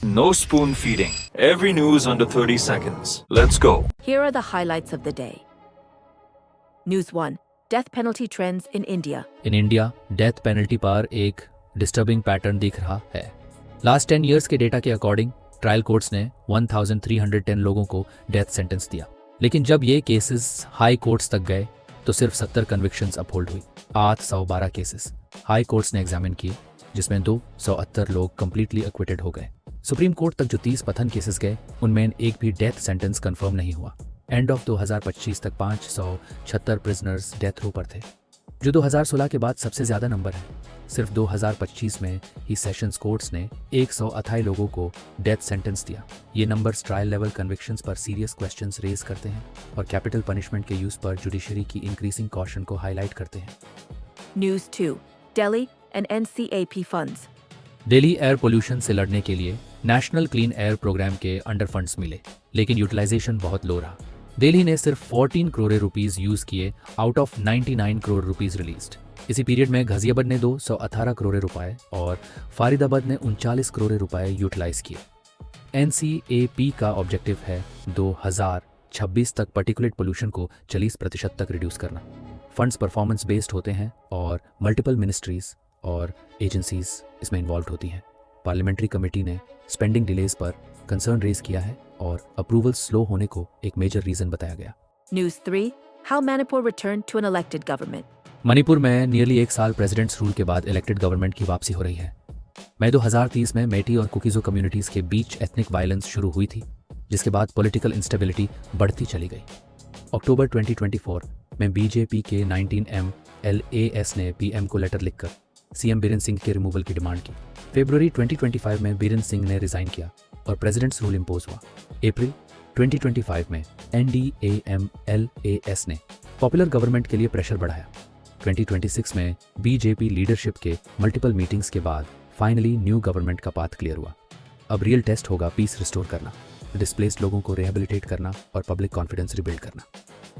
No spoon feeding. Every news under 30 seconds. Let's go. Here are the highlights of the day. News 1. Death penalty trends in India. In India death penalty पर एक disturbing pattern दिख रहा है। Last 10 years के data के according trial courts ने 1310 लोगों को डेथ सेंटेंस दिया, लेकिन जब ये केसेस हाई कोर्ट्स तक गए तो सिर्फ 70 कन्विक्शंस अपहोल्ड हुई। 812 केसेस हाई कोर्ट्स ने एग्जामिन किए, जिसमें 278 लोग कंप्लीटली एक्विटेड हो गए। सुप्रीम कोर्ट तक जो 30 पथन केसेस गए उनमें एक भी डेथ सेंटेंस कंफर्म नहीं हुआ। एंड ऑफ 2025 तक 576 प्रिजनर्स डेथ रो पर थे, जो 2016 के बाद सबसे ज़्यादा नंबर है। सिर्फ 2025 में ही सेशंस कोर्ट्स ने 128 लोगों को डेथ सेंटेंस दिया। ये नंबर्स ट्रायल लेवल कन्विक्शंस पर सीरियस क्वेश्चंस रेज करते हैं और कैपिटल पनिशमेंट के यूज पर जुडिशरी की इंक्रीजिंग कॉशन को हाईलाइट करते हैं। News 2. Delhi and NCAP funds. Delhi air pollution से लड़ने के लिए नेशनल क्लीन एयर प्रोग्राम के अंडर फंड्स मिले, लेकिन यूटिलाइजेशन बहुत लो रहा। दिल्ली ने सिर्फ 14 करोड़ रुपीस यूज किए out of 99 crore rupees released. इसी पीरियड में गाजियाबाद ने 218 करोड़ रुपए और फरीदाबाद ने 39 करोड़ रुपए यूटिलाइज किए। एनसीएपी का ऑब्जेक्टिव है 2026 तक पार्टिकुलेट पोल्यूशन को 40% तक रिड्यूस करना। फंड्स परफॉर्मेंस बेस्ड होते हैं और मल्टीपल मिनिस्ट्रीज और एजेंसीज इसमें इन्वॉल्व होती हैं। पार्लियामेंट्री कमेटी ने स्पेंडिंग डिलेज पर कंसर्न रेज किया है और अप्रूवल स्लो होने को एक मेजर रीजन बताया गया। News 3. How Manipur returned to an elected government. Manipur में नियरली 1 साल प्रेसिडेंट्स रूल के बाद इलेक्टेड गवर्नमेंट की वापसी हो रही है। मई 2030 में मेटी और कुकीजो कम्युनिटीज के बीच एथनिक वायलेंस शुरू हुई थी, जिसके बाद पॉलिटिकल इंस्टेबिलिटी बढ़ती चली गई। अक्टूबर 2024 में बीजेपी के 19 MLAs ने पीएम को लेटर लिखकर सीएम बीरेन सिंह के रिमूवल की डिमांड की। फरवरी 2025 में बीरेन सिंह ने रिजाइन किया और प्रेसिडेंट्स रूल इम्पोज हुआ। अप्रैल 2025 में NDAMLAS ने पॉपुलर गवर्नमेंट के लिए प्रेशर बढ़ाया। 2026 में बीजेपी लीडरशिप के मल्टीपल मीटिंग्स के बाद फाइनली न्यू गवर्नमेंट का पाथ क्लियर हुआ। अब रियल टेस्ट होगा पीस रिस्टोर करना, डिस्प्लेस्ड लोगों को रिहेबिलिटेट करना और पब्लिक कॉन्फिडेंस रिबिल्ड करना।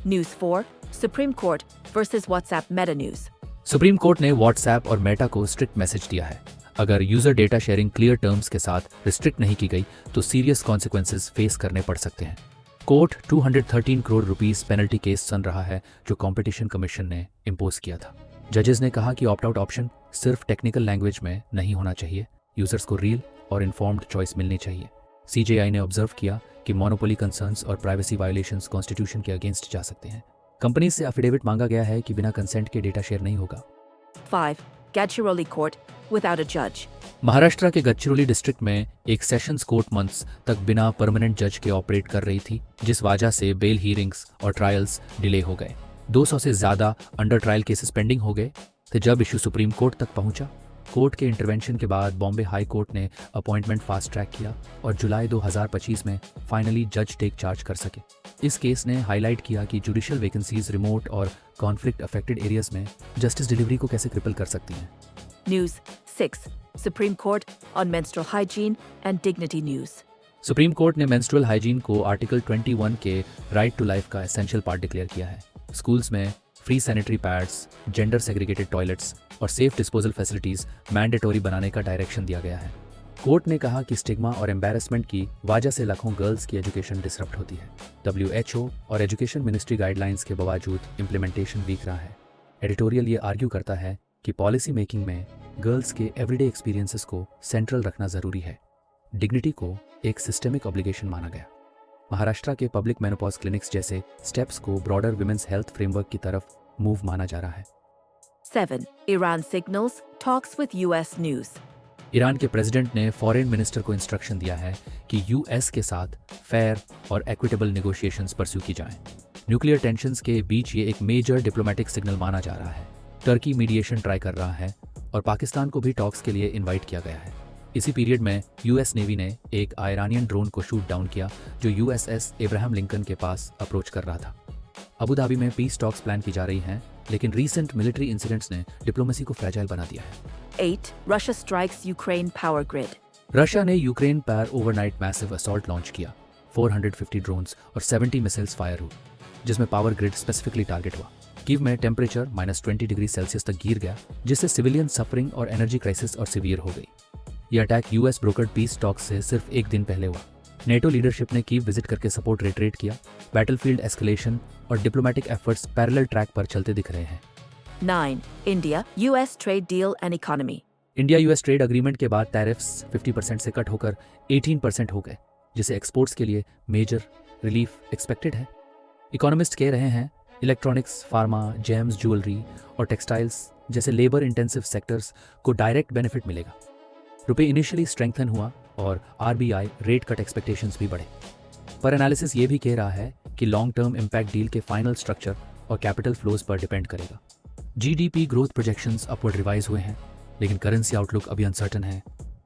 News 4. Supreme Court versus WhatsApp Meta News. Supreme court ने व्हाट्सएप और मेटा को स्ट्रिक्ट मैसेज दिया है। अगर user data sharing clear terms के साथ रिस्ट्रिक्ट नहीं की गई तो सीरियस कॉन्सिक्वेंसेस फेस करने पड़ सकते हैं। Court 213 crore rupees penalty case सुन रहा है जो कंपटीशन कमीशन ने इम्पोज किया था। जजेस ने कहा कि ऑप्ट आउट ऑप्शन सिर्फ टेक्निकल लैंग्वेज में नहीं होना चाहिए, यूजर्स को रियल और इन्फॉर्म्ड चॉइस मिलनी चाहिए। सीजेआई ने ऑब्जर्व किया कि मोनोपोली कंसर्न्स और प्राइवेसी वायलेशंस कॉन्स्टिट्यूशन के अगेंस्ट जा सकते हैं। कंपनी से एफिडेविट मांगा गया है कि बिना कंसेंट के डेटा शेयर नहीं होगा। 5. Gadchiroli Court without a judge. Maharashtra के गडचिरोली डिस्ट्रिक्ट में एक सेशंस कोर्ट मंथ्स तक बिना परमानेंट जज के ऑपरेट कर रही थी, जिस वजह से बेल हियरिंग्स और ट्रायल्स डिले हो गए। 200 से ज्यादा अंडर ट्रायल केसेस पेंडिंग हो गए थे जब इशू सुप्रीम कोर्ट तक पहुंचा। कोर्ट के इंटरवेंशन के बाद बॉम्बे हाई कोर्ट ने अपॉइंटमेंट फास्ट ट्रैक किया और जुलाई 2025 में फाइनली जज टेक चार्ज कर सके। इस केस ने हाईलाइट किया कि जुडिशियल वैकेंसीज रिमोट और कॉन्फ्लिक्ट अफेक्टेड एरियाज में जस्टिस डिलीवरी को कैसे क्रिपल कर सकती हैं। News 6. Supreme Court on menstrual hygiene and dignity news. Supreme court ने मेंस्ट्रुअल हाइजीन को आर्टिकल 21 के राइट टू लाइफ का एसेंशियल पार्ट डिक्लेयर किया है। स्कूल्स में free sanitary pads, gender segregated toilets और सेफ डिस्पोजल फैसिलिटीज मैंडेटोरी बनाने का डायरेक्शन दिया गया है। कोर्ट ने कहा कि स्टिग्मा और एम्बैरेसमेंट की वजह से लाखों गर्ल्स की एजुकेशन डिसरप्ट होती है। WHO और एजुकेशन मिनिस्ट्री गाइडलाइंस के बावजूद इम्प्लीमेंटेशन वीक रहा है। एडिटोरियल ये आर्ग्यू करता है कि पॉलिसी मेकिंग में गर्ल्स के एवरीडे एक्सपीरियंसेस को सेंट्रल रखना जरूरी है। डिग्निटी को एक सिस्टेमिक ऑब्लिगेशन माना गया। महाराष्ट्र के पब्लिक मेनोपॉज क्लिनिक्स जैसे स्टेप्स को ब्रॉडर विमेंस हेल्थ फ्रेमवर्क की तरफ मूव माना जा रहा है। 7. Iran signals talks with US news. Iran के प्रेसिडेंट ने फॉरेन मिनिस्टर को इंस्ट्रक्शन दिया है कि यूएस के साथ फेयर और इक्विटेबल नेगोशिएशंस परस्यू की जाएं। न्यूक्लियर टेंशंस के बीच ये एक मेजर डिप्लोमेटिक सिग्नल माना जा रहा है। टर्की मीडिएशन ट्राई कर रहा है और पाकिस्तान को भी टॉक्स के लिए इनवाइट किया गया है। इसी पीरियड में यूएस नेवी ने एक आयरानियन ड्रोन को शूट डाउन किया जो USS एब्राहम लिंकन के पास अप्रोच कर रहा था। अबू धाबी में पीस टॉक्स प्लान की जा रही हैं, लेकिन रीसेंट मिलिट्री इंसिडेंट्स ने डिप्लोमेसी को फ्रैजाइल बना दिया है। 8. Russia strikes Ukraine power grid. Russia ने यूक्रेन पर ओवरनाइट मैसिव असॉल्ट लॉन्च किया। 450 ड्रोन्स और 70 मिसाइल्स फायर हुए, जिसमें पावर ग्रिड स्पेसिफिकली टारगेट हुआ। कीव में टेम्परेचर -20 डिग्री सेल्सियस तक गिर गया, जिससे सिविलियन सफरिंग और एनर्जी क्राइसिस और सीवियर हो गई। यह attack US brokered peace talks से सिर्फ एक दिन पहले हुआ। नेटो लीडरशिप ने कीव विजिट करके सपोर्ट रिट्रीट किया। बैटलफील्ड एस्केलेशन और डिप्लोमेटिक एफर्ट्स पैरेलल ट्रैक पर चलते दिख रहे हैं। 9. India US trade deal and economy. India US trade agreement के बाद टैरिफ्स 50% से कट होकर 18% हो गए, जिसे एक्सपोर्ट्स के लिए मेजर रिलीफ एक्सपेक्टेड है। इकोनॉमिस्ट कह रहे हैं इलेक्ट्रॉनिक्स, फार्मा, जेम्स, ज्वेलरी और टेक्सटाइल्स जैसे लेबर इंटेंसिव सेक्टर्स को डायरेक्ट बेनिफिट मिलेगा। रुपए इनिशियली स्ट्रेंथन हुआ और आरबीआई रेट कट एक्सपेक्टेशंस भी बढ़े, पर एनालिसिस ये भी कह रहा है कि लॉन्ग टर्म इम्पैक्ट डील के फाइनल स्ट्रक्चर और कैपिटल फ्लोज पर डिपेंड करेगा। GDP growth projections upward revise हुए हैं, लेकिन करेंसी आउटलुक अभी अनसर्टन है।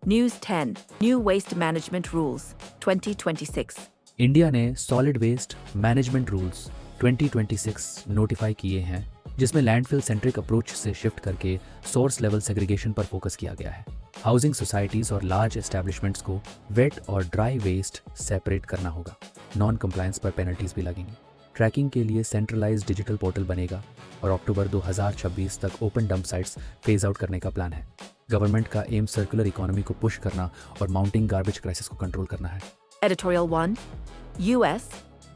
News 10. New waste management rules 2026. India ने solid waste management rules 2026 notify किए हैं, जिसमें लैंडफिल सेंट्रिक अप्रोच से शिफ्ट करके सोर्स लेवल सेग्रीगेशन पर फोकस किया गया है। हाउसिंग सोसाइटीज और लार्ज एस्टैब्लिशमेंट्स को वेट और ड्राई वेस्ट सेपरेट करना होगा। नॉन कंप्लायंस पर पेनल्टीज भी लगेंगी। ट्रैकिंग के लिए सेंट्रलाइज्ड डिजिटल पोर्टल बनेगा और अक्टूबर 2026 तक open dump sites phase out करने का प्लान है। गवर्नमेंट का एम सर्कुलर इकोनॉमी को पुश करना और माउंटिंग गार्बेज क्राइसिस को कंट्रोल करना है। Editorial 1. US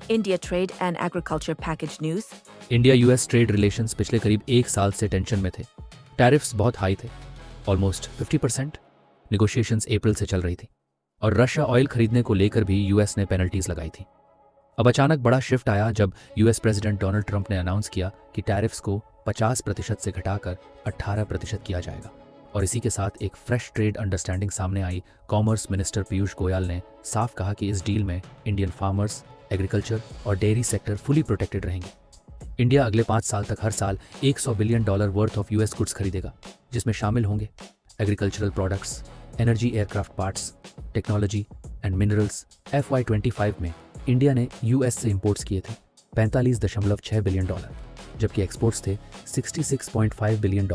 India trade and agriculture package news. India US trade relations पिछले करीब एक साल से टेंशन में थे। टैरिफ्स बहुत हाई थे, ऑलमोस्ट 50%। नेगोशिएशंस अप्रैल से चल रही थी और रशिया ऑयल खरीदने को लेकर भी यूएस ने पेनल्टीज लगाई थी। अब अचानक बड़ा शिफ्ट आया जब यूएस प्रेसिडेंट डोनाल्ड ट्रंप ने अनाउंस किया कि टैरिफ्स को 50% से घटाकर 18% किया जाएगा, और इसी के साथ एक फ्रेश ट्रेड अंडरस्टैंडिंग सामने आई। कॉमर्स मिनिस्टर पीयूष गोयल ने साफ कहा कि इस डील में इंडियन फार्मर्स, एग्रीकल्चर और डेयरी सेक्टर फुली प्रोटेक्टेड रहेंगे। इंडिया अगले 5 साल तक हर साल $100 billion worth of US goods खरीदेगा, जिसमें शामिल होंगे agricultural products, energy, aircraft parts, technology and minerals. FY25 में इंडिया ने यूएस से इंपोर्ट्स किए थे $45.6 बिलियन, जबकि एक्सपोर्ट्स थे $66.5 बिलियन।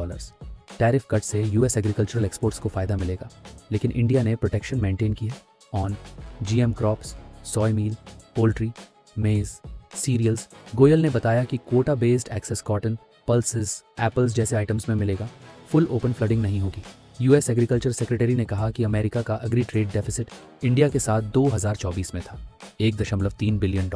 टैरिफ कट से यूएस एग्रीकल्चरल एक्सपोर्ट्स को फायदा मिलेगा, लेकिन इंडिया ने प्रोटेक्शन मेंटेन की है on GM crops, soy meal, poultry, maize, cereals. Goyal ने बताया कि quota based access cotton, pulses, apples जैसे आइटम्स में मिलेगा। फुल ओपन फ्लडिंग नहीं होगी। यूएस एग्रीकल्चर सेक्रेटरी ने कहा कि अमेरिका का एग्री ट्रेड डेफिसिट इंडिया के साथ 2024 में था $1.3 बिलियन,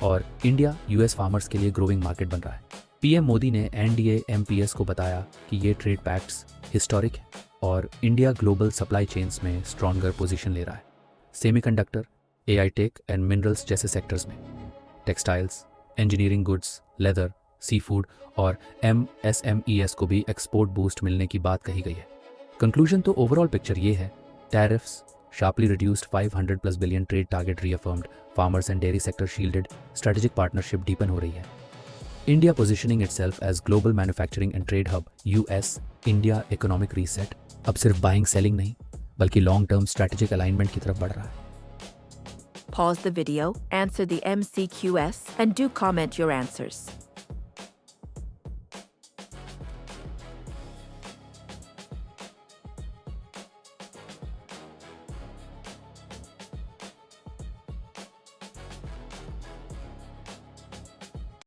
और इंडिया यूएस फार्मर्स के लिए ग्रोइंग मार्केट बन रहा है। पीएम मोदी ने एनडीए एमपीएस को बताया कि ये ट्रेड पैक्ट्स हिस्टोरिक है और इंडिया ग्लोबल सप्लाई चेन्स में स्ट्रॉन्गर पोजीशन ले रहा है। Semiconductor, AI tech and minerals जैसे सेक्टर्स में, textiles, engineering goods, leather, sea food और एमएसएमईएस को भी एक्सपोर्ट बूस्ट मिलने की बात कही गई है। कंक्लूजन तो ओवरऑल पिक्चर ये है, tariffs sharply reduced, 500+ billion trade target reaffirmed, farmers and dairy sector shielded, strategic partnership deepen हो रही है। India positioning itself as global manufacturing and trade hub. US India economic reset अब सिर्फ buying selling नहीं, बल्कि long term strategic alignment की तरफ बढ़ रहा है। Pause the video, answer the MCQs, and do comment your answers.